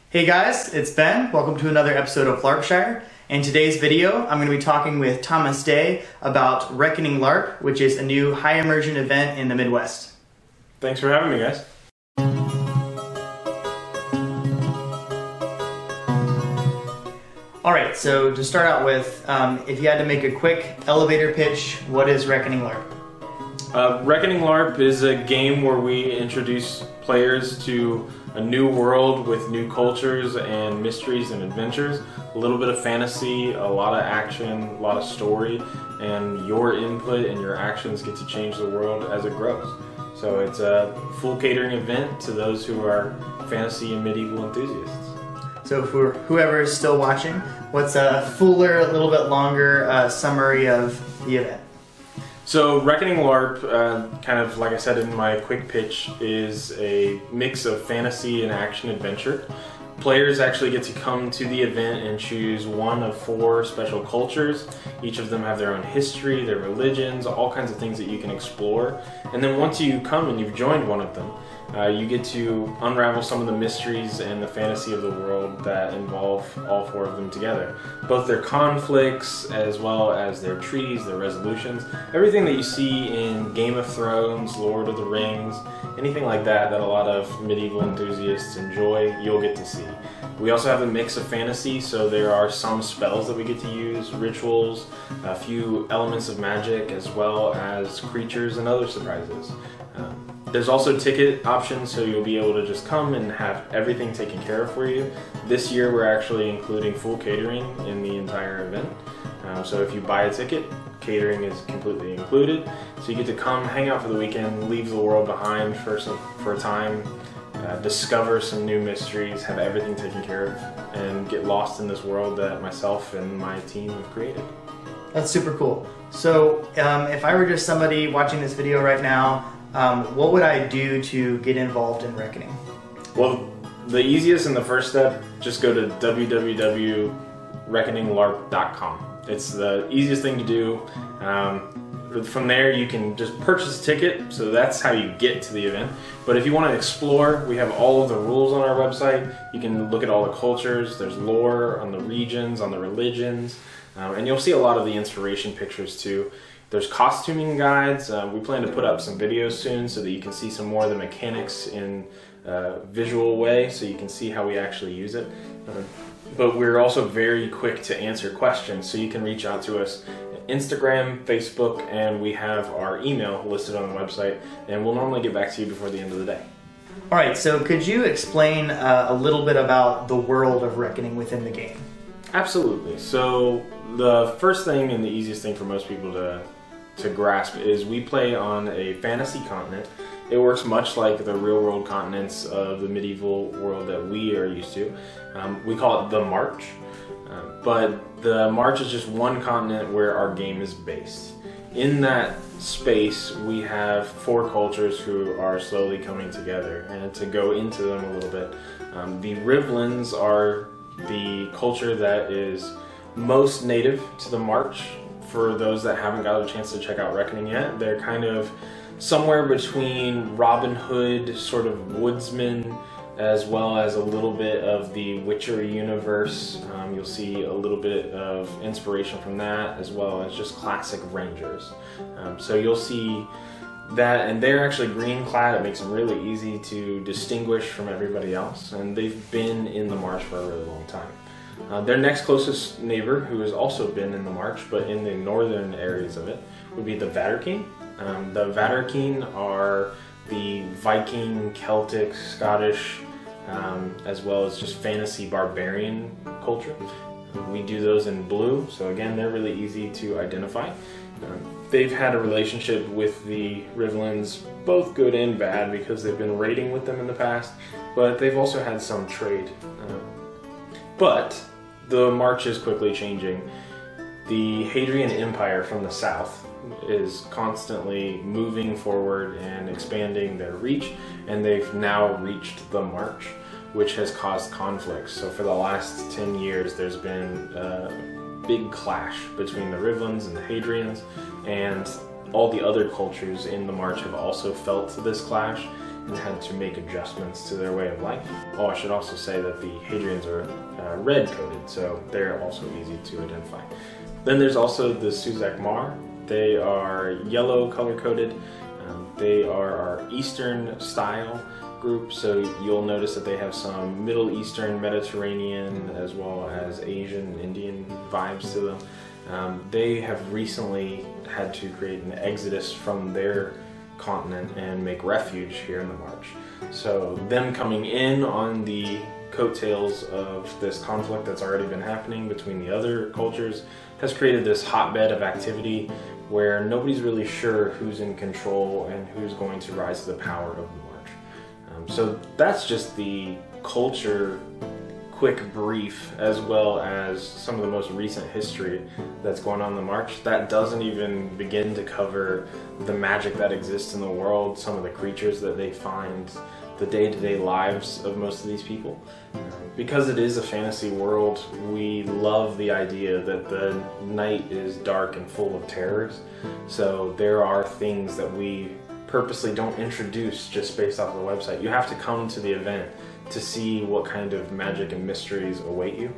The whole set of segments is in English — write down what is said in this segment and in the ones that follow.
Hey guys, it's Ben. Welcome to another episode of LARPshire. In today's video, I'm going to be talking with Thomas Day about Reckoning LARP, which is a new high-immersion event in the Midwest. Thanks for having me, guys. Alright, so to start out with, if you had to make a quick elevator pitch, what is Reckoning LARP? Reckoning LARP is a game where we introduce players to a new world with new cultures and mysteries and adventures. A little bit of fantasy, a lot of action, a lot of story, and your input and your actions get to change the world as it grows. So it's a full catering event to those who are fantasy and medieval enthusiasts. So for whoever is still watching, what's a fuller, a little bit longer summary of the event? So Reckoning LARP, kind of like I said in my quick pitch, is a mix of fantasy and action adventure. Players actually get to come to the event and choose one of 4 special cultures. Each of them have their own history, their religions, all kinds of things that you can explore. And then once you come and you've joined one of them, you get to unravel some of the mysteries and the fantasy of the world that involve all 4 of them together. Both their conflicts as well as their treaties, their resolutions, everything that you see in Game of Thrones, Lord of the Rings, anything like that that a lot of medieval enthusiasts enjoy, you'll get to see. We also have a mix of fantasy, so there are some spells that we get to use, rituals, a few elements of magic, as well as creatures and other surprises. There's also ticket options, so you'll be able to just come and have everything taken care of for you. This year we're actually including full catering in the entire event. So if you buy a ticket, catering is completely included. So you get to come, hang out for the weekend, leave the world behind for a time, discover some new mysteries, have everything taken care of, and get lost in this world that myself and my team have created. That's super cool. So if I were just somebody watching this video right now, what would I do to get involved in Reckoning? Well, the easiest and the first step, just go to www.reckoninglarp.com. It's the easiest thing to do. From there you can just purchase a ticket, so that's how you get to the event. But if you want to explore, we have all of the rules on our website. You can look at all the cultures, there's lore on the regions, on the religions, and you'll see a lot of the inspiration pictures too. There's costuming guides. We plan to put up some videos soon so that you can see some more of the mechanics in a visual way, so you can see how we actually use it. But we're also very quick to answer questions, so you can reach out to us Instagram, Facebook, and we have our email listed on the website, and we'll normally get back to you before the end of the day. Alright, so could you explain a little bit about the world of Reckoning within the game? Absolutely. So the first thing and the easiest thing for most people to grasp is we play on a fantasy continent. It works much like the real world continents of the medieval world that we are used to. We call it the March, but the March is just one continent where our game is based. In that space we have 4 cultures who are slowly coming together, and to go into them a little bit, the Rivlins are the culture that is most native to the March. For those that haven't got a chance to check out Reckoning yet, they're kind of somewhere between Robin Hood, sort of woodsman, as well as a little bit of the Witcher universe. You'll see a little bit of inspiration from that, as well as just classic rangers. So you'll see that, and they're actually green clad. It makes them really easy to distinguish from everybody else, and they've been in the March for a really long time. Their next closest neighbor, who has also been in the March, but in the northern areas of it, would be the Vatterkeen. The Vatterkeen are the Viking, Celtic, Scottish, as well as just fantasy barbarian culture. We do those in blue, so again, they're really easy to identify. They've had a relationship with the Rivlins, both good and bad, because they've been raiding with them in the past, but they've also had some trade. But the March is quickly changing. The Hadrian Empire from the south is constantly moving forward and expanding their reach, and they've now reached the March, which has caused conflicts. So for the last 10 years there's been a big clash between the Rivlins and the Hadrians, and all the other cultures in the March have also felt this clash, had to make adjustments to their way of life. Oh, I should also say that the Hadrians are red coded, so they're also easy to identify. Then there's also the Suzak Mar. They are yellow color coded. They are our Eastern style group, so you'll notice that they have some Middle Eastern, Mediterranean, as well as Asian, Indian vibes to them. They have recently had to create an exodus from their continent and make refuge here in the March. So them coming in on the coattails of this conflict that's already been happening between the other cultures has created this hotbed of activity where nobody's really sure who's in control and who's going to rise to the power of the March. So that's just the culture quick brief, as well as some of the most recent history that's going on in the March. That doesn't even begin to cover the magic that exists in the world, some of the creatures that they find, the day-to-day lives of most of these people. Because it is a fantasy world, we love the idea that the night is dark and full of terrors. So there are things that we purposely don't introduce just based off the website. You have to come to the event to see what kind of magic and mysteries await you.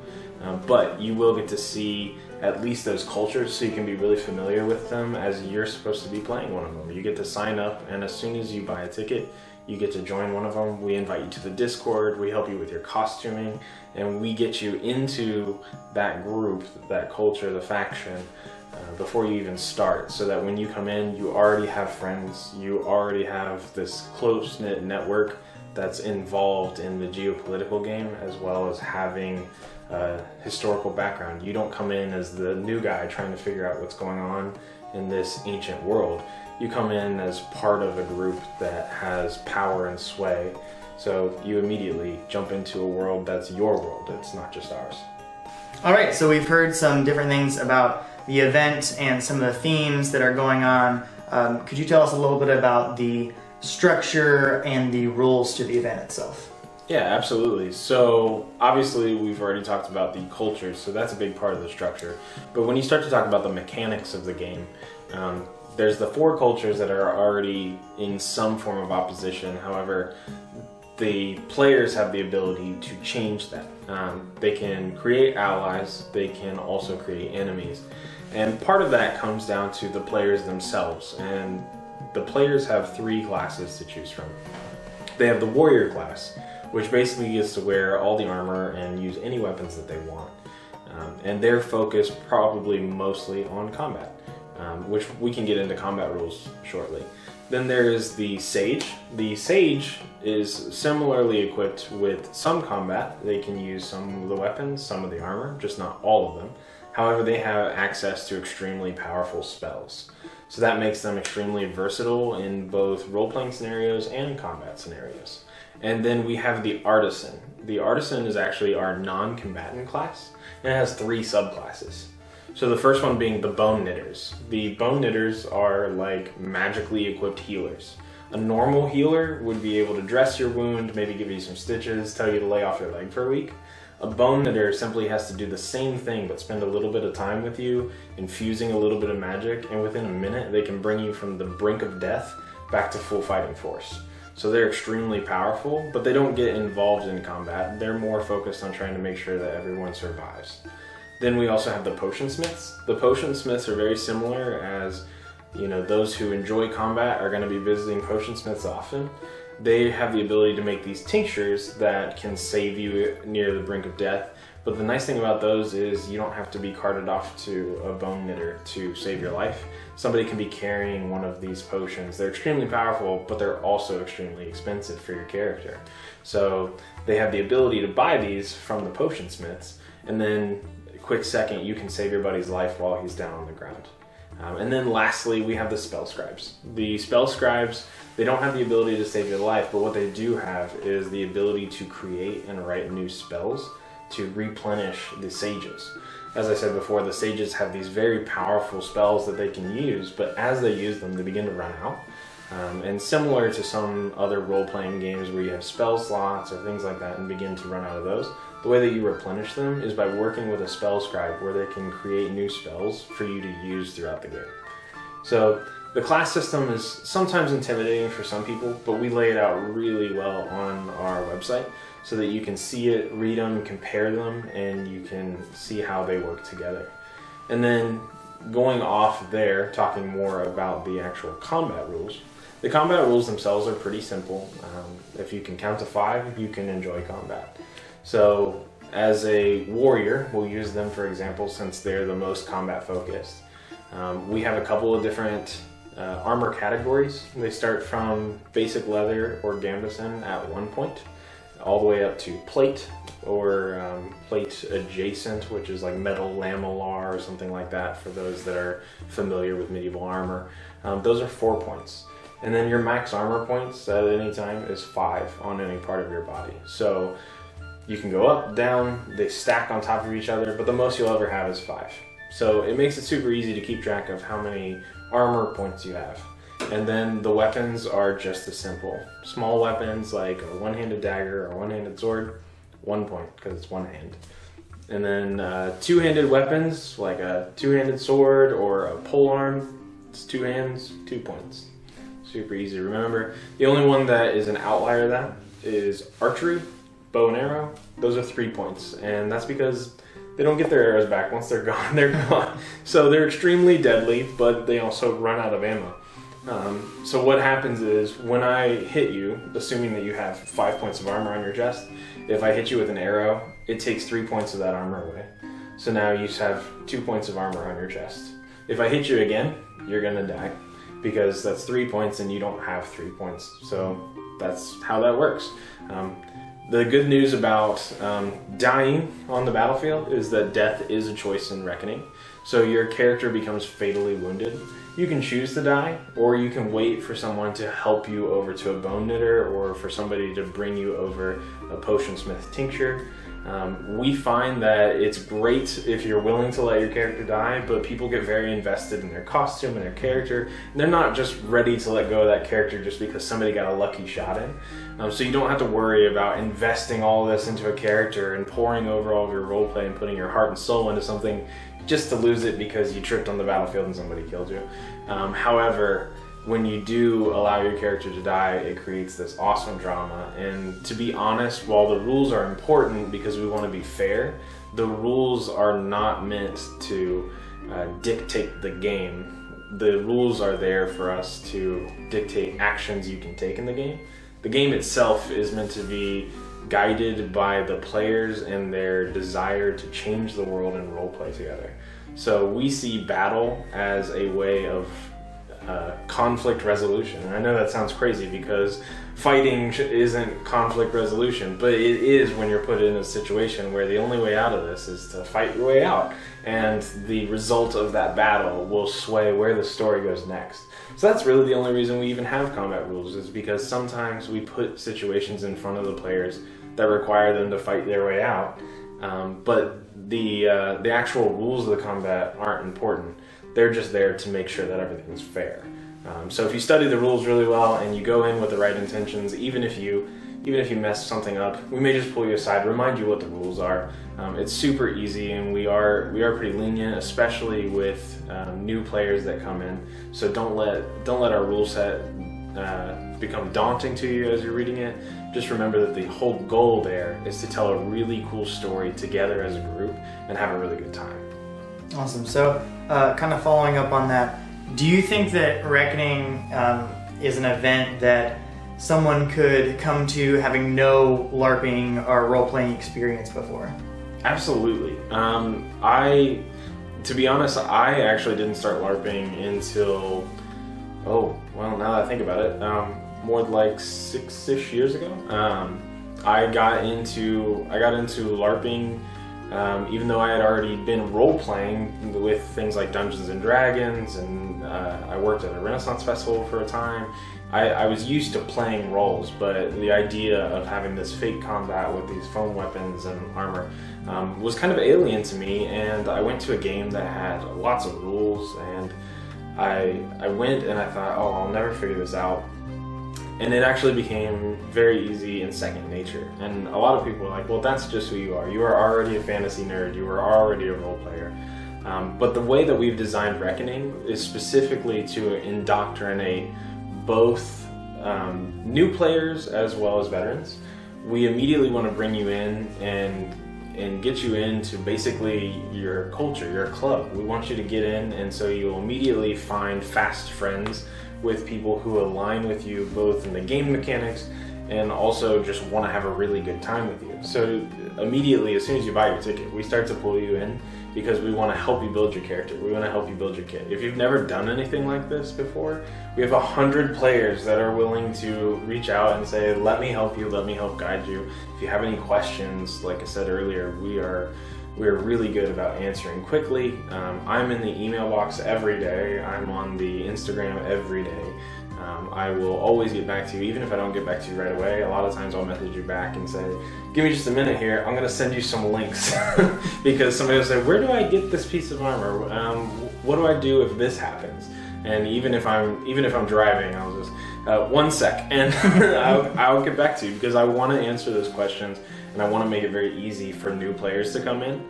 But you will get to see at least those cultures, so you can be really familiar with them as you're supposed to be playing one of them. You get to sign up, and as soon as you buy a ticket, you get to join one of them. We invite you to the Discord, we help you with your costuming, and we get you into that group, that culture, the faction, before you even start, so that when you come in, you already have friends, you already have this close-knit network that's involved in the geopolitical game, as well as having a historical background. You don't come in as the new guy trying to figure out what's going on in this ancient world. You come in as part of a group that has power and sway, so you immediately jump into a world that's your world, it's not just ours. Alright, so we've heard some different things about the event and some of the themes that are going on. Could you tell us a little bit about the structure and the rules to the event itself? Yeah, absolutely. So obviously we've already talked about the culture, so that's a big part of the structure. But when you start to talk about the mechanics of the game, there's the 4 cultures that are already in some form of opposition. However, the players have the ability to change that. They can create allies, they can also create enemies. And part of that comes down to the players themselves. And the players have 3 classes to choose from. They have the warrior class, which basically gets to wear all the armor and use any weapons that they want. And they're focused probably mostly on combat, which we can get into combat rules shortly. Then there is the sage. The sage is similarly equipped with some combat. They can use some of the weapons, some of the armor, just not all of them. However, they have access to extremely powerful spells. So that makes them extremely versatile in both role-playing scenarios and combat scenarios. And then we have the artisan. The artisan is actually our non-combatant class, and it has 3 subclasses. So the first one being the bone knitters. The bone knitters are like magically equipped healers. A normal healer would be able to dress your wound, maybe give you some stitches, tell you to lay off your leg for a week. A bone knitter simply has to do the same thing, but spend a little bit of time with you, infusing a little bit of magic, and within a minute they can bring you from the brink of death back to full fighting force. So they're extremely powerful, but they don't get involved in combat. They're more focused on trying to make sure that everyone survives. Then we also have the potion smiths. The potion smiths are very similar, as those who enjoy combat are going to be visiting potion smiths often. They have the ability to make these tinctures that can save you near the brink of death. But the nice thing about those is you don't have to be carted off to a bone knitter to save your life. Somebody can be carrying one of these potions. They're extremely powerful, but they're also extremely expensive for your character. So they have the ability to buy these from the potion smiths, and then a quick second you can save your buddy's life while he's down on the ground. And then lastly, we have the spell scribes. The spell scribes, they don't have the ability to save your life, but what they do have is the ability to create and write new spells to replenish the sages. As I said before, the sages have these very powerful spells that they can use, but as they use them, they begin to run out. And similar to some other role-playing games where you have spell slots or things like that and begin to run out of those, the way that you replenish them is by working with a spell scribe where they can create new spells for you to use throughout the game. So The class system is sometimes intimidating for some people, but we lay it out really well on our website so that you can see it, read them, compare them, and you can see how they work together. And then going off there, talking more about the actual combat rules. The combat rules themselves are pretty simple. If you can count to 5, you can enjoy combat. So as a warrior, we'll use them for example since they're the most combat focused. We have a couple of different armor categories. They start from basic leather or gambeson at 1 point, all the way up to plate or plate adjacent, which is like metal lamellar or something like that for those that are familiar with medieval armor. Those are 4 points. And then your max armor points at any time is 5 on any part of your body. So you can go up, down, they stack on top of each other, but the most you'll ever have is 5. So it makes it super easy to keep track of how many armor points you have. And then the weapons are just as simple. Small weapons like a one-handed dagger or one-handed sword, 1 point because it's one hand. And then two-handed weapons like a two-handed sword or a polearm, it's 2 hands, 2 points. Super easy to remember. The only one that is an outlier of that is archery, bow and arrow. Those are 3 points, and that's because they don't get their arrows back. Once they're gone, they're gone. So they're extremely deadly, but they also run out of ammo. So what happens is when I hit you, assuming that you have 5 points of armor on your chest, if I hit you with an arrow, it takes 3 points of that armor away. So now you have 2 points of armor on your chest. If I hit you again, you're gonna die because that's 3 points and you don't have 3 points. So that's how that works. The good news about dying on the battlefield is that death is a choice in Reckoning. So your character becomes fatally wounded. You can choose to die, or you can wait for someone to help you over to a bone knitter, or for somebody to bring you over a potionsmith tincture. We find that it's great if you're willing to let your character die, but people get very invested in their costume and their character. And they're not just ready to let go of that character just because somebody got a lucky shot in. So you don't have to worry about investing all this into a character and pouring over all of your roleplay and putting your heart and soul into something just to lose it because you tripped on the battlefield and somebody killed you. However, when you do allow your character to die, it creates this awesome drama. And to be honest, while the rules are important because we want to be fair, the rules are not meant to dictate the game. The rules are there for us to dictate actions you can take in the game. The game itself is meant to be guided by the players and their desire to change the world and roleplay together. So we see battle as a way of conflict resolution. And I know that sounds crazy because fighting isn't conflict resolution, but it is when you're put in a situation where the only way out of this is to fight your way out. And the result of that battle will sway where the story goes next. So that's really the only reason we even have combat rules, is because sometimes we put situations in front of the players that require them to fight their way out. But the actual rules of the combat aren't important. They're just there to make sure that everything's fair. So if you study the rules really well and you go in with the right intentions, even if you mess something up, we may just pull you aside, remind you what the rules are. It's super easy, and we are pretty lenient, especially with new players that come in. So don't let our rule set become daunting to you as you're reading it. Just remember that the whole goal there is to tell a really cool story together as a group and have a really good time. Awesome. So kind of following up on that, do you think that Reckoning is an event that someone could come to having no LARPing or role-playing experience before? Absolutely. To be honest, I actually didn't start LARPing until, now that I think about it, more like 6-ish years ago. I got into LARPing even though I had already been role-playing with things like Dungeons and Dragons, and I worked at a Renaissance festival for a time. I was used to playing roles, but the idea of having this fake combat with these foam weapons and armor was kind of alien to me, and I went to a game that had lots of rules, and I went and I thought, oh, I'll never figure this out. And it actually became very easy and second nature. And a lot of people are like, well, that's just who you are. You are already a fantasy nerd. You are already a role player. But the way that we've designed Reckoning is specifically to indoctrinate both new players as well as veterans. We immediately want to bring you in and get you into basically your culture, your club. We want you to get in, and so you'll immediately find fast friends with people who align with you both in the game mechanics and also just want to have a really good time with you. So immediately, as soon as you buy your ticket, we start to pull you in because we want to help you build your character. We want to help you build your kit. If you've never done anything like this before, we have 100 players that are willing to reach out and say, let me help you, let me help guide you. If you have any questions, like I said earlier, we are really good about answering quickly. I'm in the email box every day. I'm on the Instagram every day. I will always get back to you, even if I don't get back to you right away. A lot of times I'll message you back and say, give me just a minute here, I'm gonna send you some links. Because somebody will say, where do I get this piece of armor? What do I do if this happens? And even if I'm driving, I'll just, 1 sec, and I'll get back to you, because I wanna answer those questions and I wanna make it very easy for new players to come in.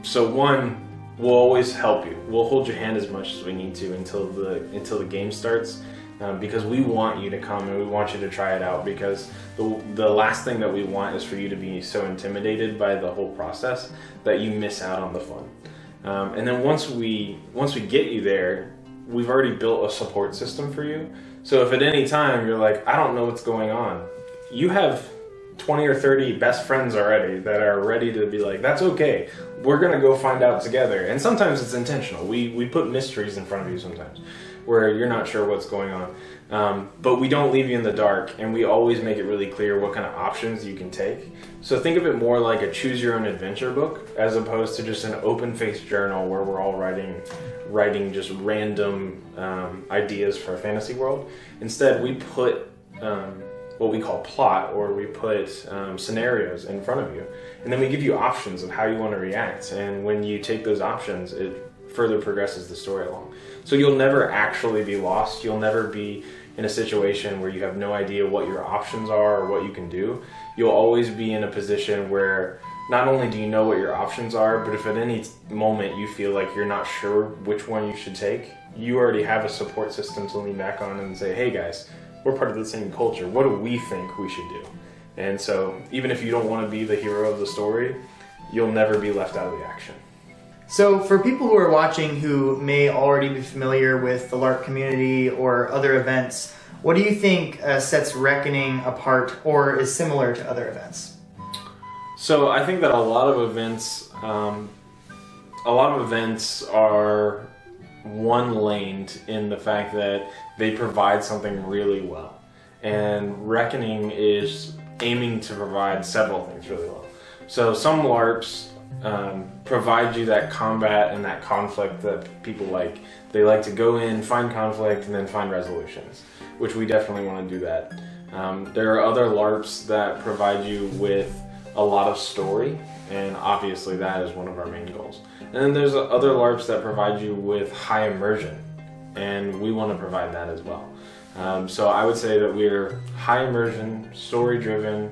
So one, we'll always help you. We'll hold your hand as much as we need to until the game starts. Because we want you to come and we want you to try it out, because the last thing that we want is for you to be so intimidated by the whole process that you miss out on the fun. And then once we get you there, we've already built a support system for you. So if at any time you're like, I don't know what's going on, you have 20 or 30 best friends already that are ready to be like, that's okay, we're gonna go find out together. And sometimes it's intentional. We put mysteries in front of you sometimes where you're not sure what's going on. But we don't leave you in the dark, and we always make it really clear what kind of options you can take. So think of it more like a choose your own adventure book, as opposed to just an open-faced journal where we're all writing just random ideas for a fantasy world. Instead, we put what we call plot, or we put scenarios in front of you, and then we give you options of how you want to react. And when you take those options, it further progresses the story along. So you'll never actually be lost. You'll never be in a situation where you have no idea what your options are or what you can do. You'll always be in a position where not only do you know what your options are, but if at any moment you feel like you're not sure which one you should take, you already have a support system to lean back on and say, hey guys, we're part of the same culture. What do we think we should do? And so even if you don't want to be the hero of the story, you'll never be left out of the action. So for people who are watching who may already be familiar with the LARP community or other events, what do you think sets Reckoning apart or is similar to other events? So I think that a lot of events are one-laned in the fact that they provide something really well. And Reckoning is aiming to provide several things really well. So some LARPs provide you that combat and that conflict that people like. They like to go in, find conflict, and then find resolutions, which we definitely want to do that. There are other LARPs that provide you with a lot of story, and obviously that is one of our main goals. And then there's other LARPs that provide you with high immersion, and we want to provide that as well. So I would say that we're high immersion, story driven,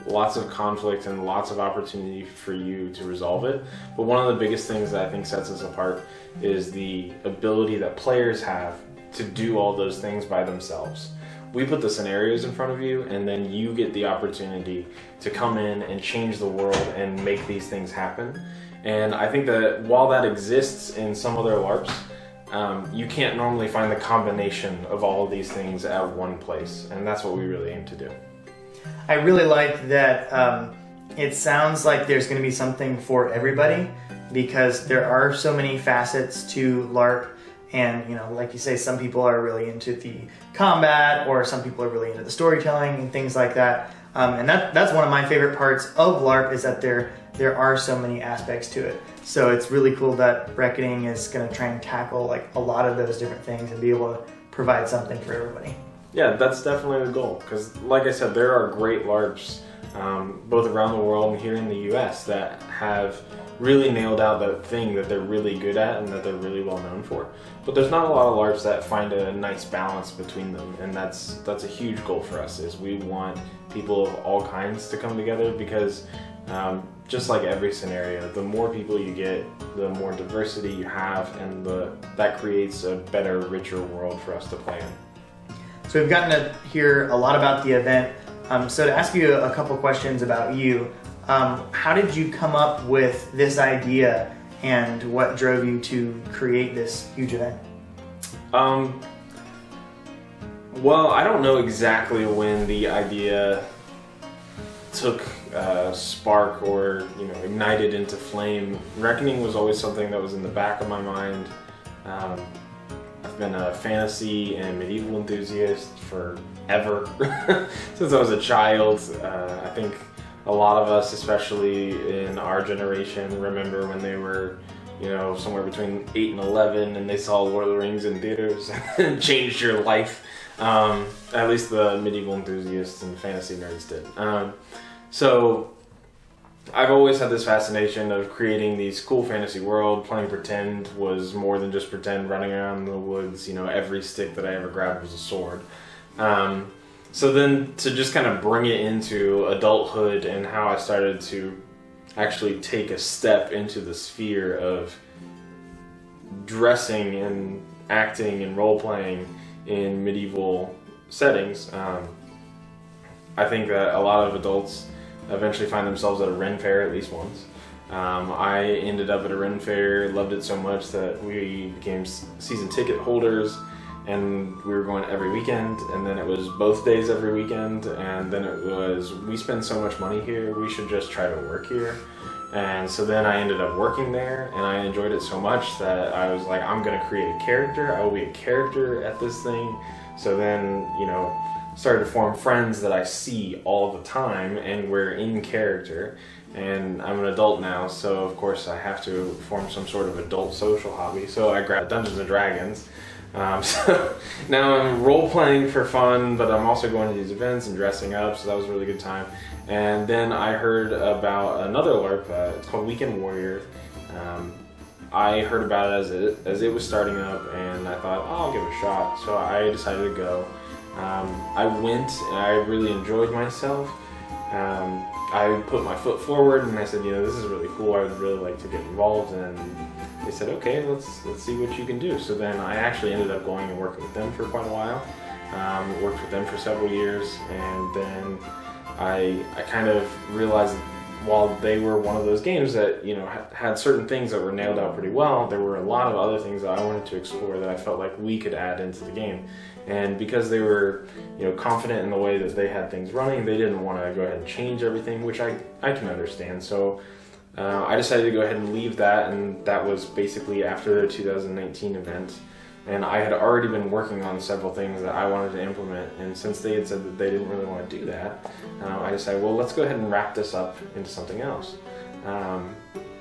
lots of conflict and lots of opportunity for you to resolve it. But one of the biggest things that I think sets us apart is the ability that players have to do all those things by themselves. We put the scenarios in front of you, and then you get the opportunity to come in and change the world and make these things happen. And I think that while that exists in some other LARPs, you can't normally find the combination of all of these things at one place, and that's what we really aim to do. I really like that it sounds like there's going to be something for everybody, because there are so many facets to LARP. And, you know, like you say, some people are really into the combat, or some people are really into the storytelling and things like that. And that's one of my favorite parts of LARP, is that there are so many aspects to it. So it's really cool that Reckoning is going to try and tackle like a lot of those different things and be able to provide something for everybody. Yeah, that's definitely the goal, because like I said, there are great LARPs both around the world and here in the US that have really nailed out that thing that they're really good at and that they're really well known for. But there's not a lot of LARPs that find a nice balance between them, and that's a huge goal for us. Is we want people of all kinds to come together, because just like every scenario, the more people you get, the more diversity you have, and that creates a better, richer world for us to play in. So we've gotten to hear a lot about the event. So to ask you a couple questions about you, how did you come up with this idea and what drove you to create this huge event? Well, I don't know exactly when the idea took spark or ignited into flame. Reckoning was always something that was in the back of my mind. I've been a fantasy and medieval enthusiast forever, since I was a child. I think a lot of us, especially in our generation, remember when they were somewhere between 8 and 11 and they saw Lord of the Rings in theaters and changed your life. At least the medieval enthusiasts and fantasy nerds did. So I've always had this fascination of creating these cool fantasy world. Playing pretend was more than just pretend, running around in the woods. Every stick that I ever grabbed was a sword. So then to just kind of bring it into adulthood and how I started to actually take a step into the sphere of dressing and acting and role-playing in medieval settings. I think that a lot of adults eventually find themselves at a Ren fair at least once. I ended up at a Ren fair, loved it so much that we became season ticket holders, and we were going every weekend, and then it was both days every weekend, and then it was, we spend so much money here, we should just try to work here. And so then I ended up working there, and I enjoyed it so much that I was like, I'm gonna create a character, I will be a character at this thing. So then, started to form friends that I see all the time, and we're in character. And I'm an adult now, so of course I have to form some sort of adult social hobby. So I grabbed Dungeons and Dragons. So now I'm role-playing for fun, but I'm also going to these events and dressing up, so that was a really good time. And then I heard about another LARP, it's called Weekend Warrior. I heard about it as it was starting up, and I thought, oh, I'll give it a shot. So I decided to go. I went, and I really enjoyed myself. I put my foot forward, and I said, this is really cool, I would really like to get involved. And they said, okay, let's see what you can do. So then I actually ended up going and working with them for quite a while. Worked with them for several years, and then I kind of realized that while they were one of those games that had certain things that were nailed out pretty well, there were a lot of other things that I wanted to explore that I felt like we could add into the game. And because they were confident in the way that they had things running, they didn't want to go ahead and change everything, which I can understand. So I decided to go ahead and leave that, and that was basically after the 2019 event. And I had already been working on several things that I wanted to implement, and since they had said that they didn't really want to do that, I decided, well, let's go ahead and wrap this up into something else.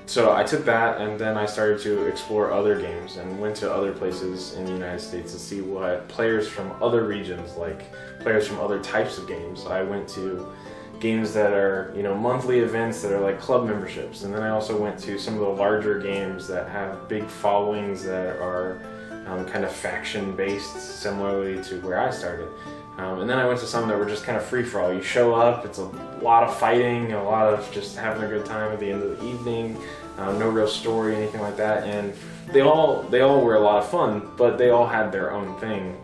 So I took that, and then I started to explore other games and went to other places in the United States to see what players from other regions, like players from other types of games. I went to games that are, monthly events that are like club memberships, and then I also went to some of the larger games that have big followings that are kind of faction-based, similarly to where I started. And then I went to some that were just kind of free-for-all. You show up, it's a lot of fighting, a lot of just having a good time at the end of the evening, no real story, anything like that. And they all were a lot of fun, but they all had their own thing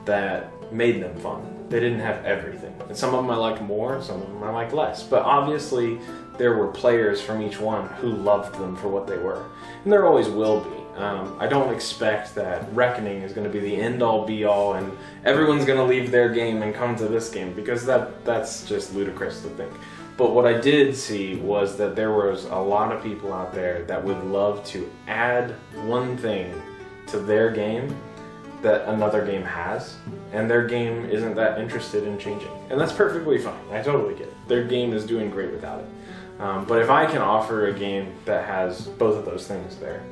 that made them fun. They didn't have everything. And some of them I liked more, some of them I liked less. But obviously, there were players from each one who loved them for what they were. And there always will be. I don't expect that Reckoning is going to be the end-all be-all and everyone's going to leave their game and come to this game, because that's just ludicrous to think. But what I did see was that there was a lot of people out there that would love to add one thing to their game that another game has, and their game isn't that interested in changing. And that's perfectly fine. I totally get it. Their game is doing great without it. But if I can offer a game that has both of those things there,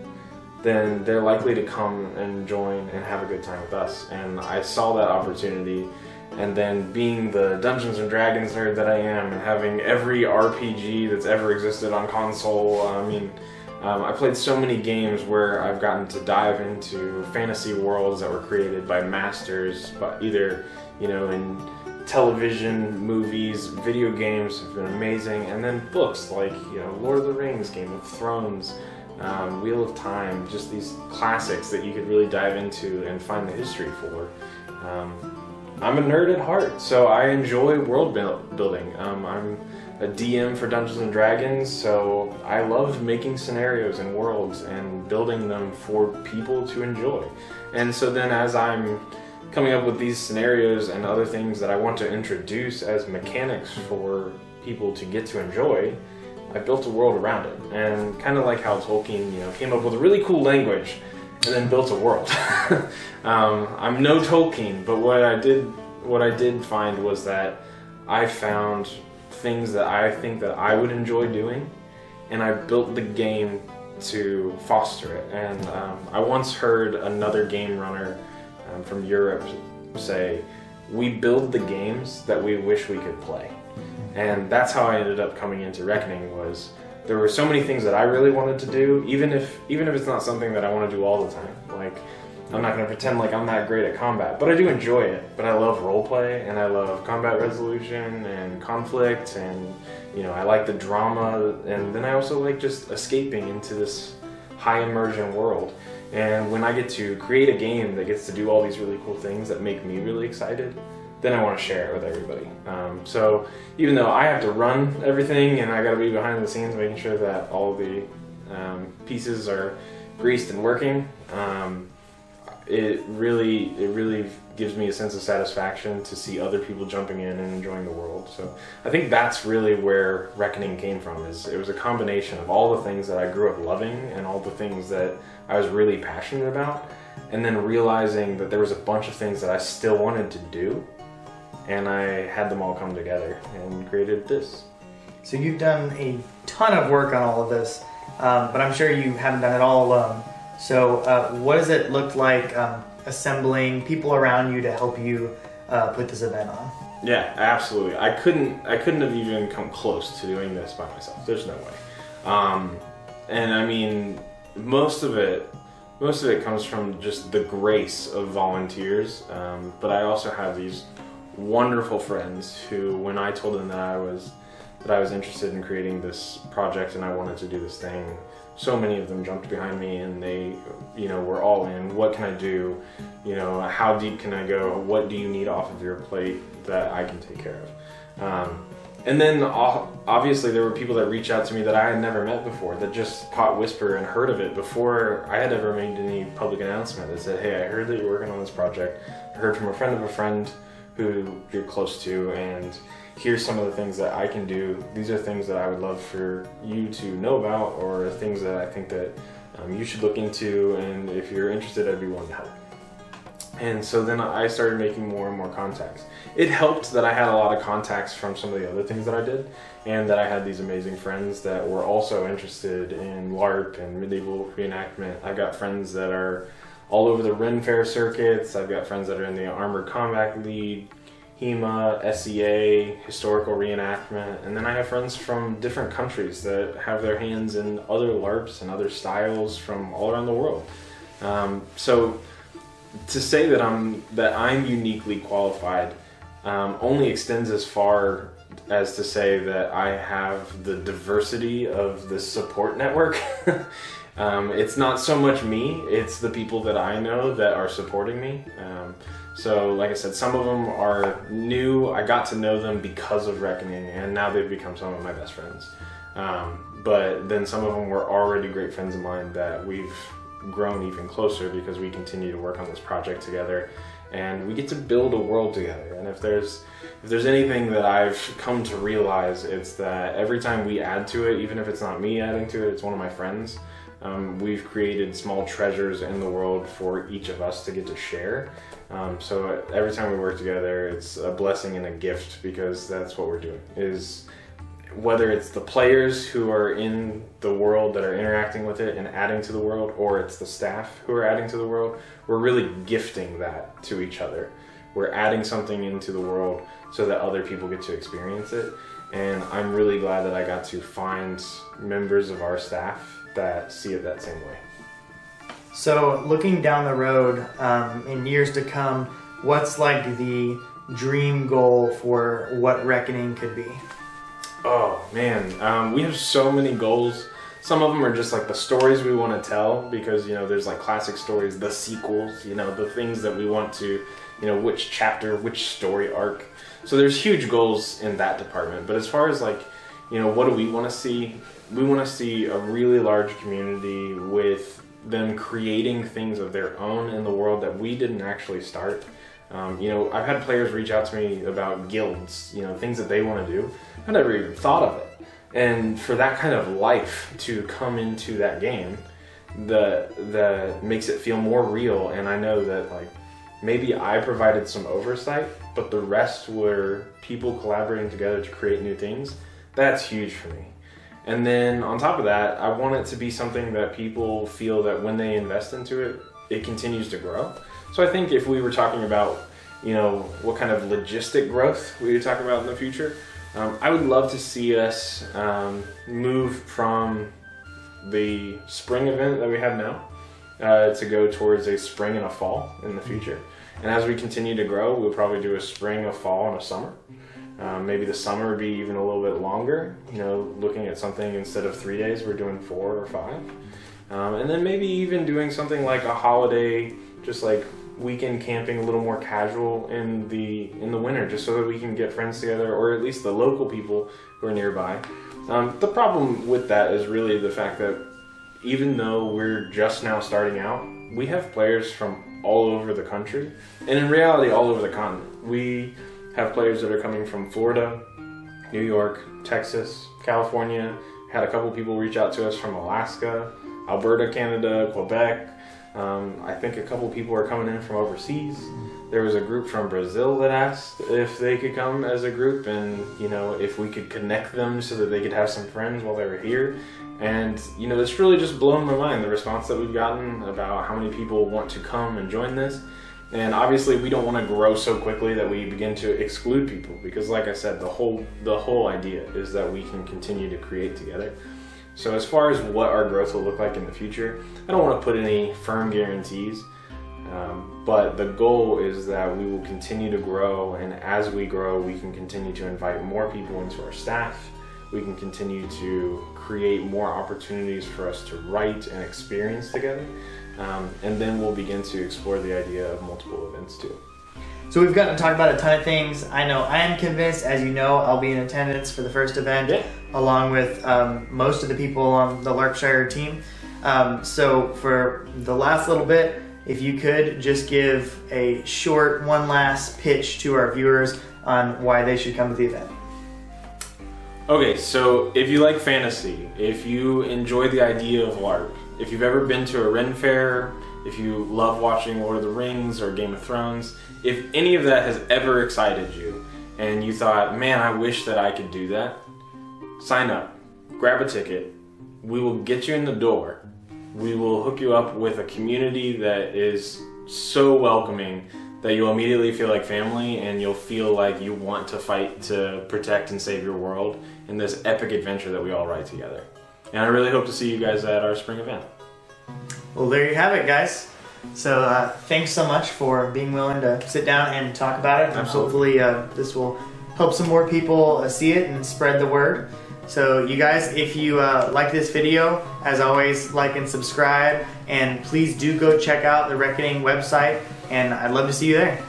then they're likely to come and join and have a good time with us. And I saw that opportunity, and then being the Dungeons and Dragons nerd that I am, and having every RPG that's ever existed on console, I played so many games where I've gotten to dive into fantasy worlds that were created by masters, but either in television, movies, video games have been amazing, and then books like, you know, Lord of the Rings, Game of Thrones, Wheel of Time, just these classics that you could really dive into and find the history for. I'm a nerd at heart, so I enjoy world building. I'm a DM for Dungeons and Dragons, so I love making scenarios and worlds and building them for people to enjoy. And so then as I'm coming up with these scenarios and other things that I want to introduce as mechanics for people to get to enjoy, I built a world around it. And kind of like how Tolkien, you know, came up with a really cool language and then built a world. I'm no Tolkien, but what I did find was that I found things that I think that I would enjoy doing, and I built the game to foster it. And I once heard another game runner from Europe say, we build the games that we wish we could play. And that's how I ended up coming into Reckoning. Was there were so many things that I really wanted to do, even if it's not something that I want to do all the time. Like, I'm not going to pretend like I'm that great at combat, but I do enjoy it. But I love roleplay, and I love combat resolution and conflict, and, you know, I like the drama, and then I also like just escaping into this high-immersion world. And when I get to create a game that gets to do all these really cool things that make me really excited, then I want to share it with everybody. So even though I have to run everything and I got to be behind the scenes making sure that all the pieces are greased and working, it really gives me a sense of satisfaction to see other people jumping in and enjoying the world. So I think that's really where Reckoning came from. It was a combination of all the things that I grew up loving and all the things that I was really passionate about, and then realizing that there was a bunch of things that I still wanted to do, and I had them all come together and created this. So you've done a ton of work on all of this, but I'm sure you haven't done it all alone. So what does it look like assembling people around you to help you put this event on? Yeah, absolutely. I couldn't have even come close to doing this by myself. There's no way. And I mean, most of it comes from just the grace of volunteers. But I also have these wonderful friends who, when I told them that I was interested in creating this project and I wanted to do this thing, so many of them jumped behind me, and they, you know, were all in. What can I do? You know, how deep can I go? What do you need off of your plate that I can take care of? And then obviously there were people that reached out to me that I had never met before, that just caught whisper and heard of it before I had ever made any public announcement, that said, hey, I heard that you're working on this project. I heard from a friend of a friend who you're close to, and here's some of the things that I can do. These are things that I would love for you to know about, or things that I think that you should look into, and if you're interested, I'd be willing to help. And so then I started making more and more contacts. It helped that I had a lot of contacts from some of the other things that I did, and that I had these amazing friends that were also interested in LARP and medieval reenactment. I've got friends that are all over the Ren Fair circuits. I've got friends that are in the Armored Combat League, HEMA, SEA, historical reenactment, and then I have friends from different countries that have their hands in other LARPs and other styles from all around the world. So to say that I'm uniquely qualified only extends as far as to say that I have the diversity of the support network. It's not so much me, it's the people that I know that are supporting me. So like I said, some of them are new. I got to know them because of Reckoning, and now they've become some of my best friends. But then some of them were already great friends of mine that we've grown even closer because we continue to work on this project together, and we get to build a world together. And if there's anything that I've come to realize, it's that every time we add to it, even if it's not me adding to it, it's one of my friends, we've created small treasures in the world for each of us to get to share. So every time we work together, it's a blessing and a gift, because that's what we're doing. Is whether it's the players who are in the world that are interacting with it and adding to the world, or it's the staff who are adding to the world, we're really gifting that to each other. We're adding something into the world so that other people get to experience it. And I'm really glad that I got to find members of our staff that see it that same way. So looking down the road in years to come, what's like the dream goal for what Reckoning could be? Oh man, we have so many goals. Some of them are just like the stories we want to tell, because, you know, there's like classic stories, the sequels, you know, the things that we want to, you know, which chapter, which story arc. So there's huge goals in that department. But as far as like, you know, what do we want to see? We want to see a really large community with them creating things of their own in the world that we didn't actually start. You know, I've had players reach out to me about guilds, you know, things that they want to do. I never even thought of it. And for that kind of life to come into that game, that makes it feel more real. And I know that, like, maybe I provided some oversight, but the rest were people collaborating together to create new things. That's huge for me. And then on top of that, I want it to be something that people feel that when they invest into it, it continues to grow. So I think if we were talking about, you know, what kind of logistic growth we would talk about in the future, I would love to see us move from the spring event that we have now to go towards a spring and a fall in the future. And as we continue to grow, we'll probably do a spring, a fall, and a summer. Maybe the summer would be even a little bit longer, you know, looking at something instead of 3 days, we're doing 4 or 5. And then maybe even doing something like a holiday, just like weekend camping, a little more casual in the winter, just so that we can get friends together, or at least the local people who are nearby. The problem with that is really the fact that even though we're just now starting out, we have players from all over the country, and in reality all over the continent. We have players that are coming from Florida, New York, Texas, California. Had a couple people reach out to us from Alaska, Alberta, Canada, Quebec. I think a couple people are coming in from overseas. There was a group from Brazil that asked if they could come as a group, and, you know, if we could connect them so that they could have some friends while they were here. And, you know, it's really just blown my mind, the response that we've gotten about how many people want to come and join this. And obviously we don't want to grow so quickly that we begin to exclude people, because like I said, the whole idea is that we can continue to create together. So as far as what our growth will look like in the future, I don't want to put any firm guarantees, but the goal is that we will continue to grow, and as we grow, we can continue to invite more people into our staff. We can continue to create more opportunities for us to write and experience together, and then we'll begin to explore the idea of multiple events too. So we've gotten to talk about a ton of things. I know I am convinced, as you know, I'll be in attendance for the first event, along with most of the people on the LARPshire team. So for the last little bit, if you could just give a short, one last pitch to our viewers on why they should come to the event. Okay, so if you like fantasy, if you enjoy the idea of LARP, if you've ever been to a Ren Fair, if you love watching Lord of the Rings or Game of Thrones, if any of that has ever excited you and you thought, man, I wish that I could do that, sign up, grab a ticket, we will get you in the door, we will hook you up with a community that is so welcoming that you'll immediately feel like family, and you'll feel like you want to fight to protect and save your world in this epic adventure that we all write together. And I really hope to see you guys at our spring event. Well, there you have it, guys. So thanks so much for being willing to sit down and talk about it. And absolutely. hopefully this will help some more people see it and spread the word. So you guys, if you like this video, as always, like and subscribe. And please do go check out the Reckoning website. And I'd love to see you there.